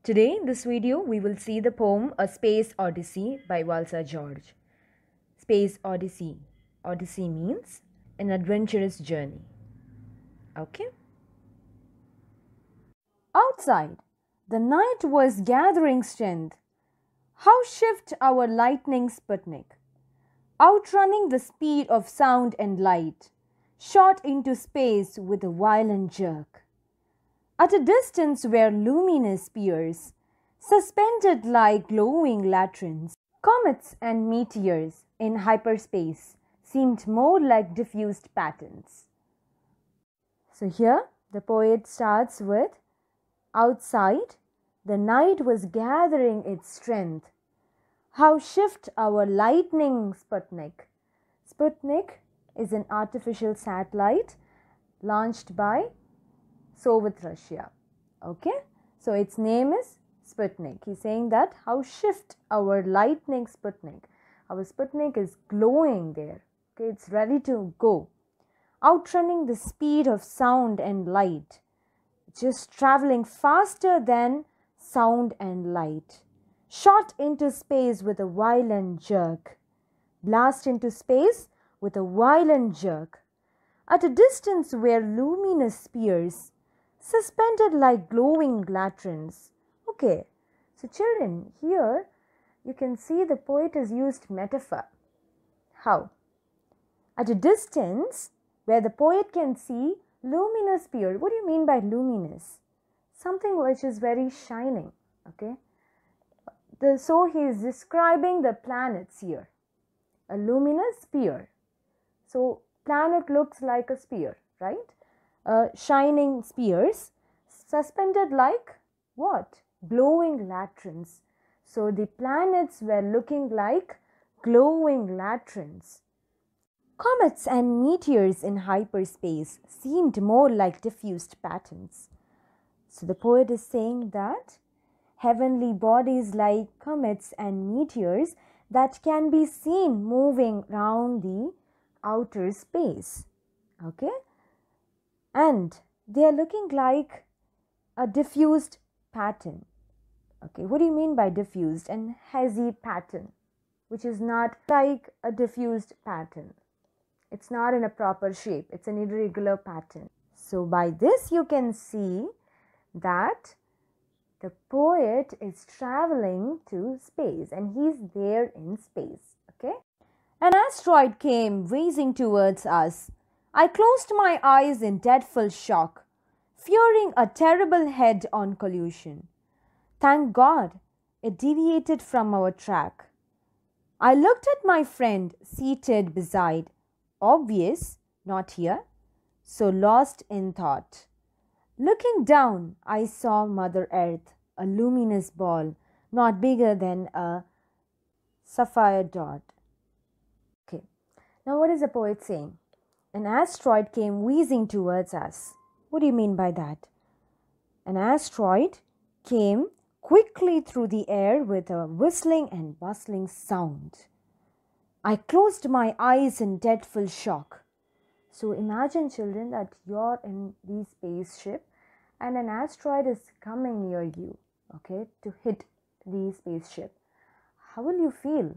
Today in this video we will see the poem A Space Odyssey by Valsa George. Space Odyssey. Odyssey means an adventurous journey. Okay? Outside, the night was gathering strength. How shift our lightning Sputnik, outrunning the speed of sound and light, shot into space with a violent jerk. At a distance were luminous spheres, suspended like glowing latrines. Comets and meteors in hyperspace seemed more like diffused patterns. So here the poet starts with, outside, the night was gathering its strength. How shift our lightning Sputnik. Sputnik is an artificial satellite launched by Soviet Russia. Okay, so its name is Sputnik. He's saying that how shift our lightning Sputnik. Our Sputnik is glowing there. Okay, it's ready to go. Outrunning the speed of sound and light. Just traveling faster than sound and light. Shot into space with a violent jerk. Blast into space with a violent jerk. At a distance were luminous spheres, suspended like glowing latrines. Okay, so children, here you can see the poet has used metaphor. How? At a distance where the poet can see luminous sphere. What do you mean by luminous? Something which is very shining. Okay, so he is describing the planets here. A luminous sphere. So planet looks like a sphere, right? Shining spheres suspended like what? Glowing latrines. So the planets were looking like glowing latrines. Comets and meteors in hyperspace seemed more like diffused patterns. So the poet is saying that heavenly bodies like comets and meteors that can be seen moving round the outer space. Okay? And they are looking like a diffused pattern. Okay, what do you mean by diffused and hazy pattern? Which is not like a diffused pattern. It's not in a proper shape. It's an irregular pattern. So by this you can see that the poet is traveling to space and he's there in space. Okay. An asteroid came whizzing towards us. I closed my eyes in dreadful shock, fearing a terrible head-on collision. Thank God, it deviated from our track. I looked at my friend seated beside, obvious, not here, so lost in thought. Looking down, I saw Mother Earth, a luminous ball, not bigger than a sapphire dot. Okay, now what is the poet saying? An asteroid came whizzing towards us. What do you mean by that? An asteroid came quickly through the air with a whistling and bustling sound. I closed my eyes in dreadful shock. So imagine, children, that you're in the spaceship and an asteroid is coming near you, okay, to hit the spaceship. How will you feel?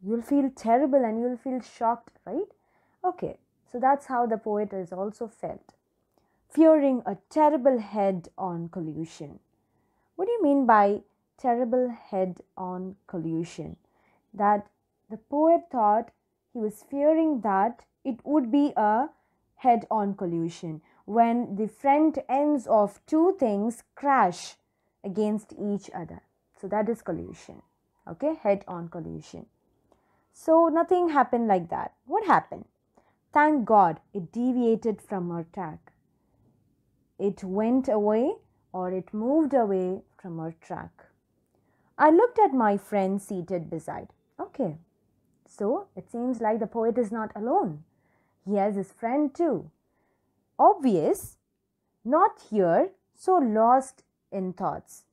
You'll feel terrible and you'll feel shocked, right? Okay, so that's how the poet has also felt, fearing a terrible head-on collision. What do you mean by terrible head-on collision? That the poet thought he was fearing that it would be a head-on collision when the front ends of two things crash against each other. So that is collision. Okay, head-on collision. So nothing happened like that. What happened? Thank God it deviated from our track. It went away or it moved away from our track. I looked at my friend seated beside. Okay, so it seems like the poet is not alone. He has his friend too. Obvious, not here, so lost in thoughts.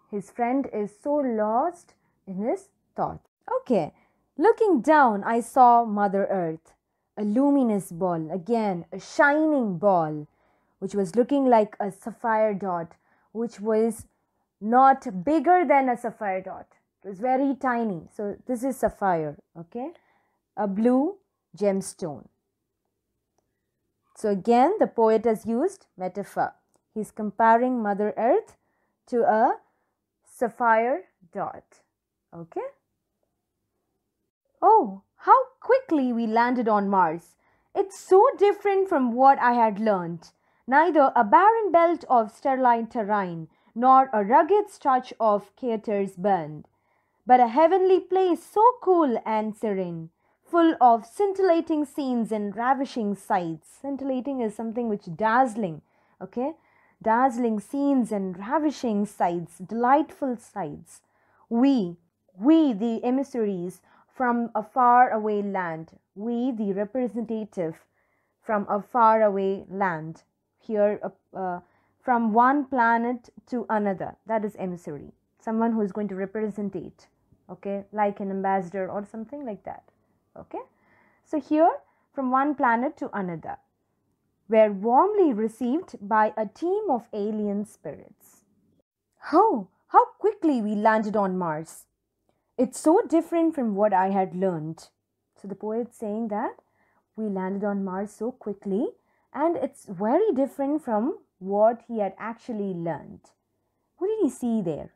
His friend is so lost in his thoughts. Okay, looking down, I saw Mother Earth, a luminous ball, again a shining ball, which was looking like a sapphire dot, which was not bigger than a sapphire dot. It was very tiny. So this is sapphire, okay? A blue gemstone. So again, the poet has used metaphor. He's comparing Mother Earth to a sapphire dot, okay? Oh, how quickly we landed on Mars. It's so different from what I had learned. Neither a barren belt of sterile terrain nor a rugged stretch of craters burned, but a heavenly place so cool and serene, full of scintillating scenes and ravishing sights. Scintillating is something which dazzling, okay? Dazzling scenes and ravishing sights, delightful sights. We the emissaries from a faraway land, we the representative from a faraway land, here from one planet to another, that is emissary, someone who is going to representate, okay, like an ambassador or something like that, okay. So here, from one planet to another, were warmly received by a team of alien spirits. Oh, how quickly we landed on Mars. It's so different from what I had learned. So the poet's saying that we landed on Mars so quickly, and it's very different from what he had actually learned. What did he see there?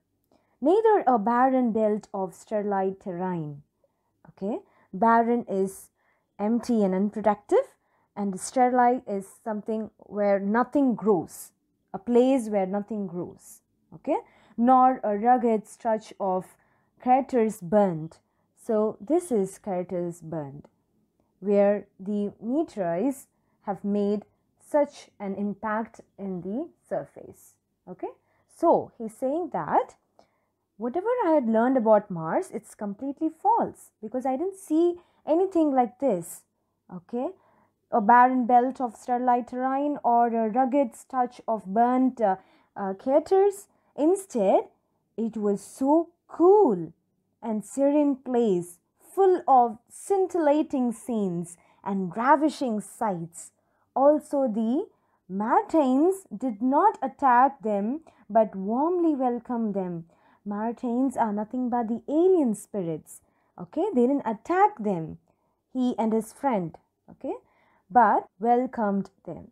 Neither a barren belt of sterile terrain. Okay, barren is empty and unproductive, and sterile is something where nothing grows, a place where nothing grows. Okay, nor a rugged stretch of craters burned. So this is craters burned, where the meteors have made such an impact in the surface. Okay, so he's saying that whatever I had learned about Mars, it's completely false, because I didn't see anything like this. Okay, a barren belt of sterile terrain or a rugged stretch of burnt craters. Instead, it was so cool and serene place, full of scintillating scenes and ravishing sights. Also, the Martians did not attack them but warmly welcomed them. Martians are nothing but the alien spirits. Okay, they didn't attack them, he and his friend, okay, but welcomed them.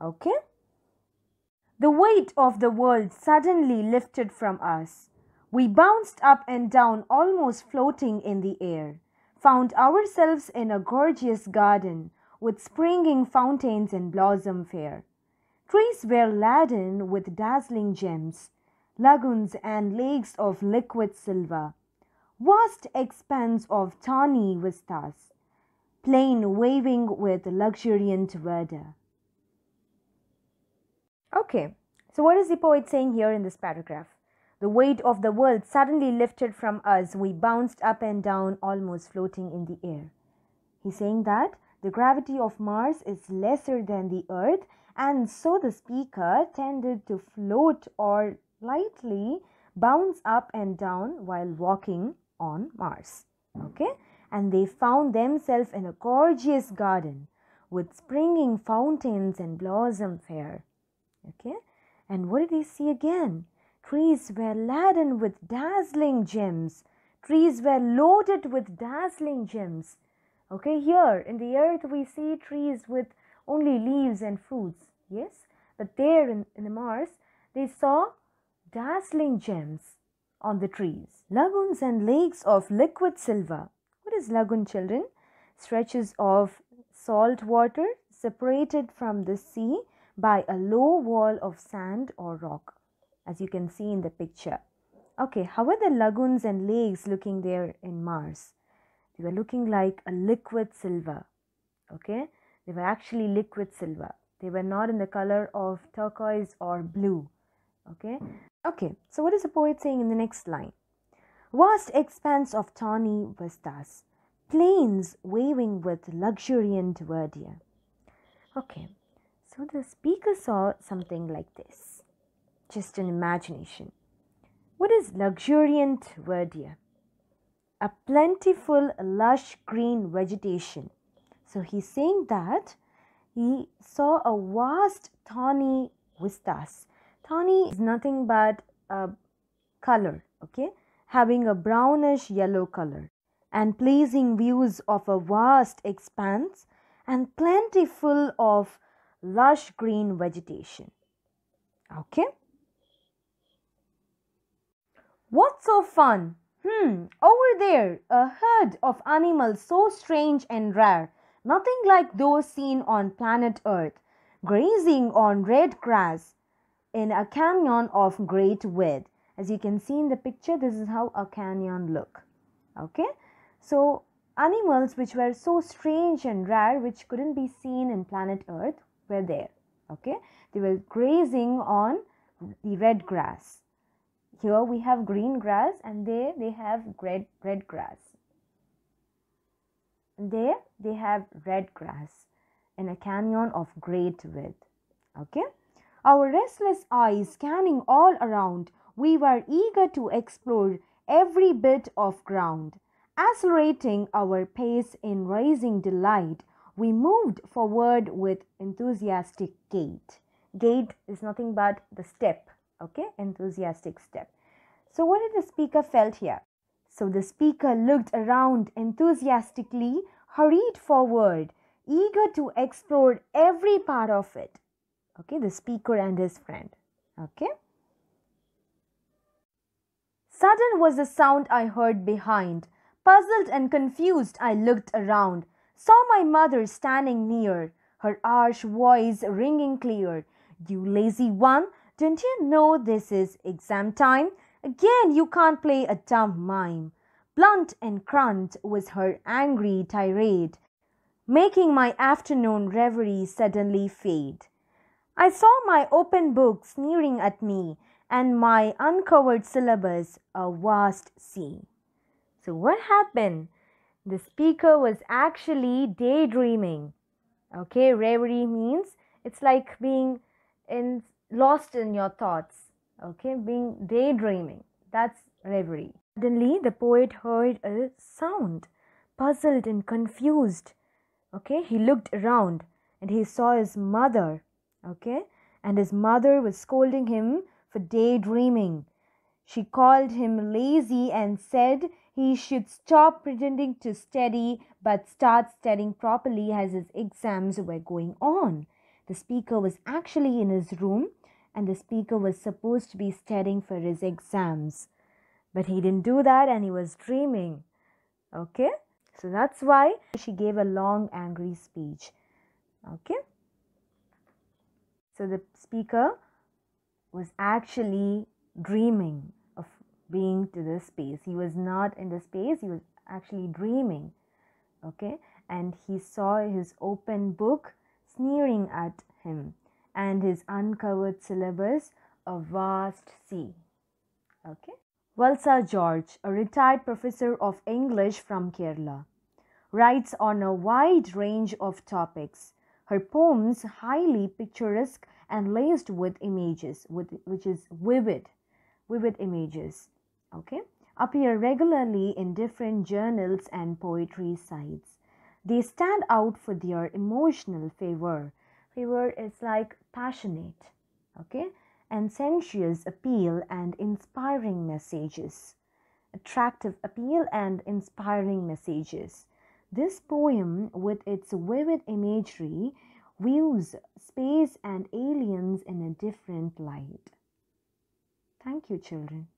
Okay, the weight of the world suddenly lifted from us. We bounced up and down, almost floating in the air, found ourselves in a gorgeous garden with springing fountains and blossom fair. Trees were laden with dazzling gems, lagoons and lakes of liquid silver, vast expanse of tawny vistas, plain waving with luxuriant verdure. Okay, so what is the poet saying here in this paragraph? The weight of the world suddenly lifted from us. We bounced up and down, almost floating in the air. He's saying that the gravity of Mars is lesser than the Earth, and so the speaker tended to float or lightly bounce up and down while walking on Mars. Okay, and they found themselves in a gorgeous garden with springing fountains and blossom fair. Okay, and what did he see again? Trees were laden with dazzling gems. Trees were loaded with dazzling gems. Okay, here in the earth we see trees with only leaves and fruits. Yes, but there in the Mars they saw dazzling gems on the trees. Lagoons and lakes of liquid silver. What is lagoon, children? Stretches of salt water separated from the sea by a low wall of sand or rock, as you can see in the picture. Okay, how are the lagoons and lakes looking there in Mars? They were looking like a liquid silver. Okay, they were actually liquid silver. They were not in the color of turquoise or blue. Okay, so what is the poet saying in the next line? Vast expanse of tawny vistas, plains waving with luxuriant verdure. Okay, so the speaker saw something like this. Just an imagination. What is luxuriant verdure? A plentiful, lush green vegetation. So he's saying that he saw a vast tawny vistas. Tawny is nothing but a color, okay, having a brownish yellow color, and pleasing views of a vast expanse and plentiful of lush green vegetation. Okay. What's so fun? Over there, a herd of animals so strange and rare, nothing like those seen on planet Earth, grazing on red grass in a canyon of great width. As you can see in the picture, this is how a canyon look. Okay, so animals which were so strange and rare, which couldn't be seen in planet Earth, were there. Okay, they were grazing on the red grass. Here we have green grass, and there they have red grass. And there they have red grass in a canyon of great width. Okay, our restless eyes scanning all around, we were eager to explore every bit of ground. Accelerating our pace in rising delight, we moved forward with enthusiastic gait. Gait is nothing but the step, okay, enthusiastic step. So what did the speaker felt here? So the speaker looked around enthusiastically, hurried forward, eager to explore every part of it. Okay, the speaker and his friend. Okay. Sudden was the sound I heard behind. Puzzled and confused, I looked around, saw my mother standing near, her harsh voice ringing clear. You lazy one, don't you know this is exam time? Again you can't play a dumb mime. Blunt and crunt was her angry tirade, making my afternoon reverie suddenly fade. I saw my open book sneering at me and my uncovered syllabus a vast sea. So what happened? The speaker was actually daydreaming. Okay, reverie means it's like being lost in your thoughts. Okay, being daydreaming. That's reverie. Suddenly, the poet heard a sound. Puzzled and confused. Okay, he looked around and he saw his mother. Okay, and his mother was scolding him for daydreaming. She called him lazy and said he should stop pretending to study but start studying properly as his exams were going on. The speaker was actually in his room and the speaker was supposed to be studying for his exams. But he didn't do that and he was dreaming. Okay? So that's why she gave a long angry speech. Okay? So the speaker was actually dreaming of being to the space. He was not in the space, he was actually dreaming. Okay? And he saw his open book sneering at him and his uncovered syllabus a vast sea. Okay? Valsa George, a retired professor of English from Kerala, writes on a wide range of topics. Her poems, highly picturesque and laced with images, which is vivid images, okay, appear regularly in different journals and poetry sites. They stand out for their emotional fervor. Fervor is like passionate, okay, and sensuous appeal and inspiring messages. Attractive appeal and inspiring messages. This poem, with its vivid imagery, views space and aliens in a different light. Thank you, children.